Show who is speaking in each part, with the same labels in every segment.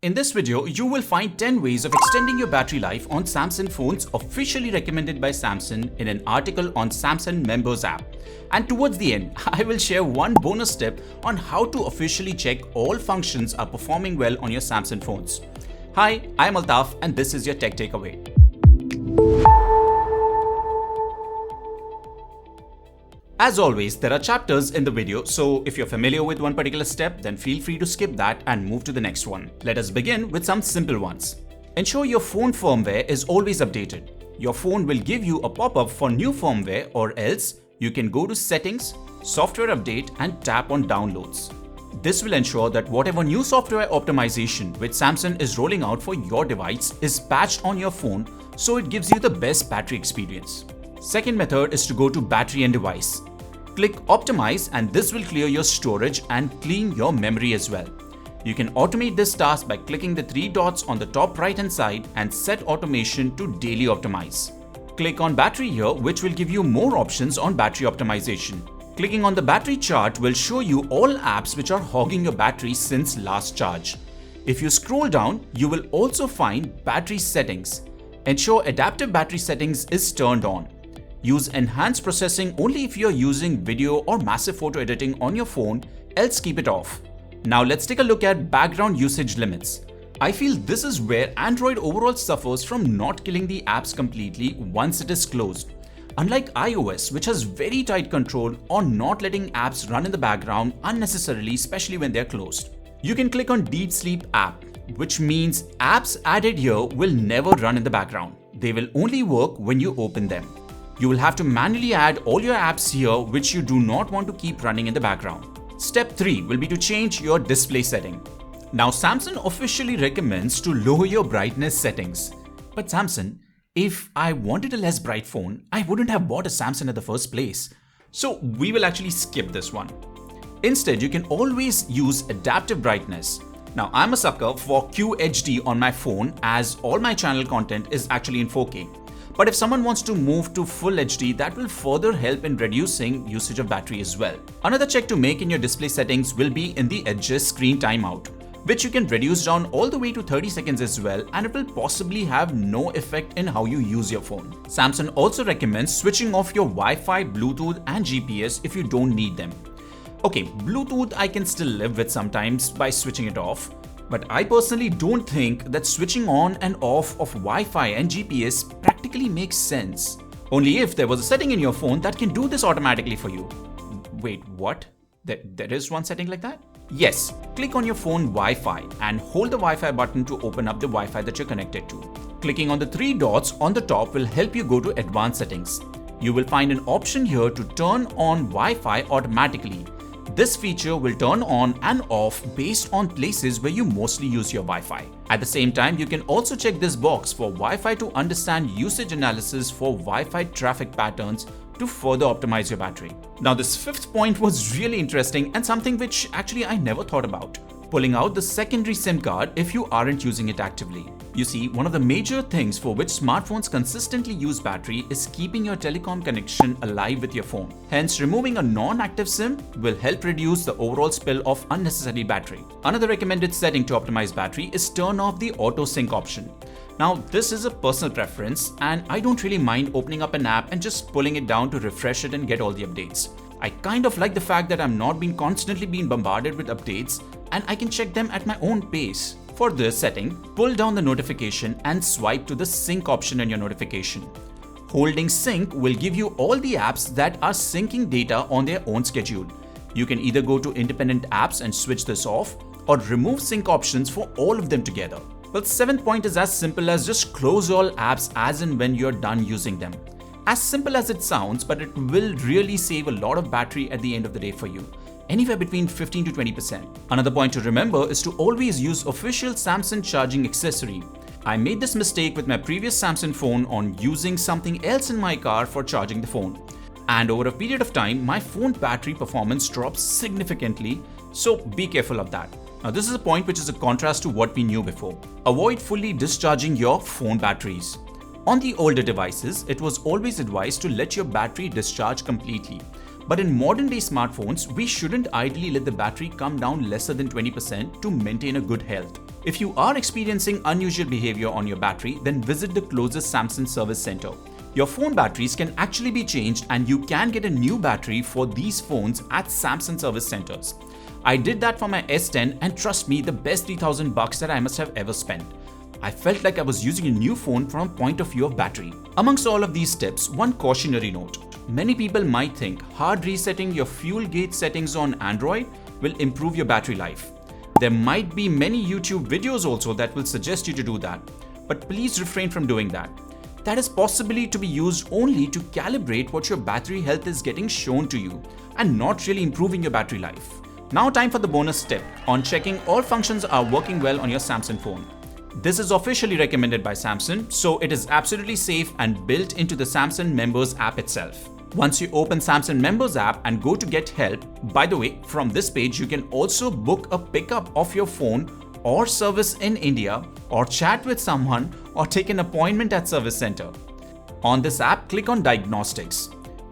Speaker 1: In this video, you will find 10 ways of extending your battery life on Samsung phones officially recommended by Samsung in an article on Samsung Members app. And towards the end, I will share one bonus tip on how to officially check all functions are performing well on your Samsung phones. Hi, I'm Altaf and this is your Tech Takeaway. As always, there are chapters in the video, so if you're familiar with one particular step, then feel free to skip that and move to the next one. Let us begin with some simple ones. Ensure your phone firmware is always updated. Your phone will give you a pop-up for new firmware, or else you can go to Settings, Software Update and tap on Downloads. This will ensure that whatever new software optimization which Samsung is rolling out for your device is patched on your phone, so it gives you the best battery experience. Second method is to go to Battery and Device. Click Optimize and this will clear your storage and clean your memory as well. You can automate this task by clicking the three dots on the top right hand side and set automation to Daily Optimize. Click on Battery here, which will give you more options on battery optimization. Clicking on the battery chart will show you all apps which are hogging your battery since last charge. If you scroll down, you will also find Battery Settings. Ensure Adaptive Battery Settings is turned on. Use enhanced processing only if you're using video or massive photo editing on your phone, else keep it off. Now let's take a look at background usage limits. I feel this is where Android overall suffers from not killing the apps completely once it is closed. Unlike iOS, which has very tight control on not letting apps run in the background unnecessarily, especially when they're closed. You can click on Deep Sleep app, which means apps added here will never run in the background. They will only work when you open them. You will have to manually add all your apps here which you do not want to keep running in the background. Step 3 will be to change your display setting. Now Samsung officially recommends to lower your brightness settings. But Samsung, if I wanted a less bright phone, I wouldn't have bought a Samsung in the first place. So we will actually skip this one. Instead, you can always use adaptive brightness. Now I'm a sucker for QHD on my phone as all my channel content is actually in 4K. But if someone wants to move to Full HD, that will further help in reducing usage of battery as well. Another check to make in your display settings will be in the Edges screen timeout, which you can reduce down all the way to 30 seconds as well, and it will possibly have no effect in how you use your phone. Samsung also recommends switching off your Wi-Fi, Bluetooth and GPS if you don't need them. Okay, Bluetooth I can still live with sometimes by switching it off. But I personally don't think that switching on and off of Wi-Fi and GPS practically makes sense. Only if there was a setting in your phone that can do this automatically for you. Wait, what? There is one setting like that? Yes, click on your phone Wi-Fi and hold the Wi-Fi button to open up the Wi-Fi that you're connected to. Clicking on the three dots on the top will help you go to Advanced Settings. You will find an option here to turn on Wi-Fi automatically. This feature will turn on and off based on places where you mostly use your Wi-Fi. At the same time, you can also check this box for Wi-Fi to understand usage analysis for Wi-Fi traffic patterns to further optimize your battery. Now this fifth point was really interesting and something which actually I never thought about. Pulling out the secondary SIM card if you aren't using it actively. You see, one of the major things for which smartphones consistently use battery is keeping your telecom connection alive with your phone. Hence, removing a non-active SIM will help reduce the overall spill of unnecessary battery. Another recommended setting to optimize battery is turn off the auto sync option. Now, this is a personal preference and I don't really mind opening up an app and just pulling it down to refresh it and get all the updates. I kind of like the fact that I'm not constantly being bombarded with updates and I can check them at my own pace. For this setting, pull down the notification and swipe to the sync option in your notification. Holding sync will give you all the apps that are syncing data on their own schedule. You can either go to independent apps and switch this off or remove sync options for all of them together. Well, seventh point is as simple as just close all apps as and when you're done using them. As simple as it sounds, but it will really save a lot of battery at the end of the day for you. Anywhere between 15 to 20%. Another point to remember is to always use official Samsung charging accessory. I made this mistake with my previous Samsung phone on using something else in my car for charging the phone. And over a period of time, my phone battery performance drops significantly, so be careful of that. Now this is a point which is a contrast to what we knew before. Avoid fully discharging your phone batteries. On the older devices, it was always advised to let your battery discharge completely. But in modern day smartphones, we shouldn't ideally let the battery come down lesser than 20% to maintain a good health. If you are experiencing unusual behavior on your battery, then visit the closest Samsung service center. Your phone batteries can actually be changed and you can get a new battery for these phones at Samsung service centers. I did that for my S10 and trust me, the best $3,000 that I must have ever spent. I felt like I was using a new phone from a point of view of battery. Amongst all of these tips, one cautionary note. Many people might think hard resetting your fuel gauge settings on Android will improve your battery life. There might be many YouTube videos also that will suggest you to do that, but please refrain from doing that. That is possibly to be used only to calibrate what your battery health is getting shown to you and not really improving your battery life. Now time for the bonus tip on checking all functions are working well on your Samsung phone. This is officially recommended by Samsung, so it is absolutely safe and built into the Samsung Members app itself. Once you open Samsung Members app and go to get help, by the way, from this page you can also book a pickup of your phone or service in India, or chat with someone, or take an appointment at service center. On this app, click on Diagnostics.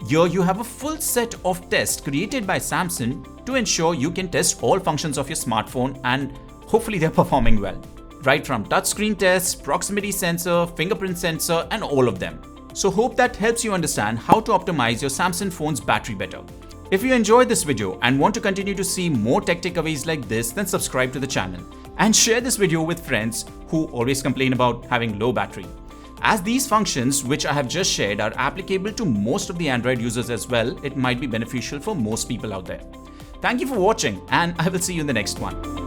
Speaker 1: Here you have a full set of tests created by Samsung to ensure you can test all functions of your smartphone and hopefully they're performing well. Right from touchscreen tests, proximity sensor, fingerprint sensor, and all of them. So hope that helps you understand how to optimize your Samsung phone's battery better. If you enjoyed this video and want to continue to see more tech takeaways like this, then subscribe to the channel and share this video with friends who always complain about having low battery. As these functions which I have just shared are applicable to most of the Android users as well, it might be beneficial for most people out there. Thank you for watching and I will see you in the next one.